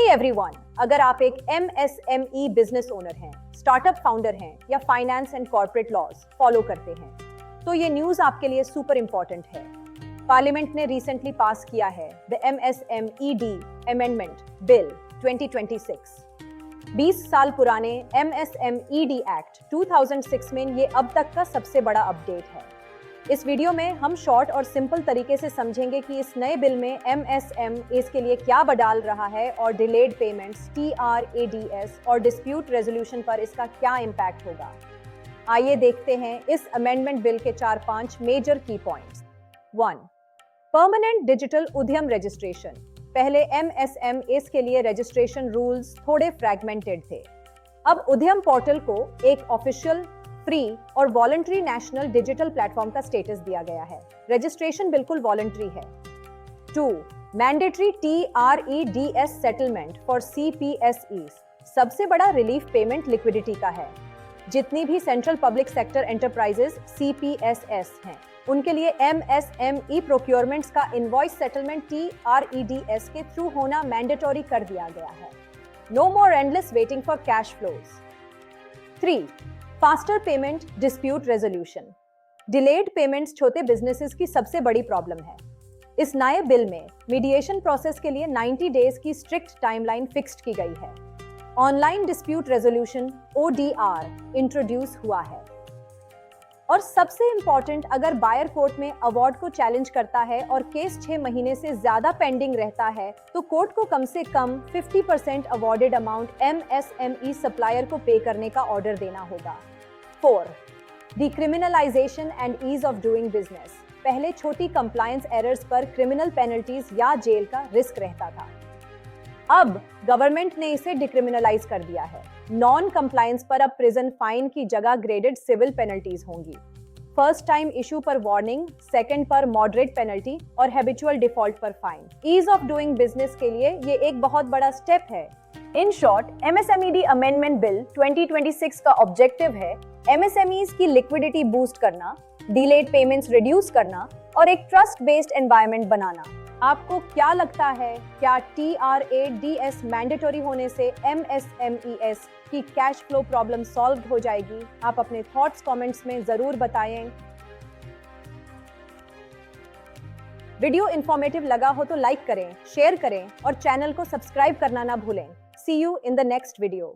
Everyone, अगर आप एक MSME बिजनेस ओनर हैं, स्टार्टअप फाउंडर हैं या finance and corporate laws follow करते हैं, तो ये न्यूज आपके लिए सुपर इंपॉर्टेंट है। पार्लियामेंट ने रिसेंटली पास किया है द MSMED अमेंडमेंट बिल 2026। 20 साल पुराने MSMED एक्ट 2006 में ये अब तक का सबसे बड़ा अपडेट है। इस वीडियो में हम शॉर्ट और सिंपल तरीके से समझेंगे कि इस नए बिल में MSMEs के लिए क्या बदल रहा है और डिलेड पेमेंट्स TRADS और डिस्प्यूट रेजोल्यूशन पर इसका क्या इम्पैक्ट होगा। आइए देखते हैं इस अमेंडमेंट बिल के 4-5 मेजर की पॉइंट्स। 1. परमानेंट डिजिटल उद्यम रजिस्ट्रेशन। पहले MSMEs के लिए रजिस्ट्रेशन रूल्स थोड़े फ्रैगमेंटेड थे। अब उद्यम पोर्टल को एक ऑफिशियल, फ्री और वॉलंटरी नेशनल डिजिटल प्लेटफॉर्म का स्टेटस दिया गया है। रजिस्ट्रेशन बिल्कुल वॉलंटरी है। 2. Mandatory TRADS settlement for CPSEs। सबसे बड़ा रिलीफ पेमेंट लिक्विडिटी का है। जितनी भी central public sector enterprises CPSS हैं, उनके लिए MSME प्रोक्योरमेंट्स का इनवॉइस सेटलमेंट TRADS के थ्रू होना मैंडेटरी कर दिया गया है। No more endless waiting for cash flows. 3. Faster payment dispute resolution. Delayed payments छोटे बिजनेसेस की सबसे बड़ी प्रॉब्लम है। इस नए बिल में मीडिएशन प्रोसेस के लिए 90 डेज की स्ट्रिक्ट टाइमलाइन फिक्स्ड की गई है। Online dispute resolution ODR introduce हुआ है। और सबसे इंपॉर्टेंट, अगर बायर कोर्ट में अवार्ड को चैलेंज करता है और केस 6 महीने से ज्यादा पेंडिंग रहता है, तो कोर्ट को कम से कम 50% अवॉर्डेड अमाउंट MSME सप्लायर को पे करने का ऑर्डर देना होगा। 4. Decriminalisation and ease of doing business. पहले छोटी कंप्लायंस एरर्स पर क्रिमिनल पेनल्टीज या जेल का रिस्क रहता था। अब गवर्नमेंट ने इसे डिक्रिमिनलाइज कर दिया है। नॉन कंप्लायंस पर अब प्रिजन फाइन की जगह ग्रेडेड सिविल पेनल्टीज होंगी। फर्स्ट टाइम इशू पर वार्निंग, सेकंड पर मॉडरेट पेनल्टी और हैबिचुअल डिफॉल्ट पर fine. Ease of doing business के लिए ये एक बहुत बड़ा स्टेप है। In short, MSMED amendment bill 2026 का ऑब्जेक्टिव है MSMEs की लिक्विडिटी बूस्ट करना, डिलेड पेमेंट्स रिड्यूस करना और एक ट्रस्ट बेस्ड एनवायरनमेंट बनाना। आपको क्या लगता है, क्या TRADS मैंडेटरी होने से MSMEs की कैश फ्लो प्रॉब्लम सॉल्व हो जाएगी? आप अपने थॉट्स कमेंट्स में जरूर बताएं। वीडियो इंफॉर्मेटिव लगा हो तो लाइक करें, शेयर करें और चैनल को सब्सक्राइब करना ना भूलें। See you in the next video.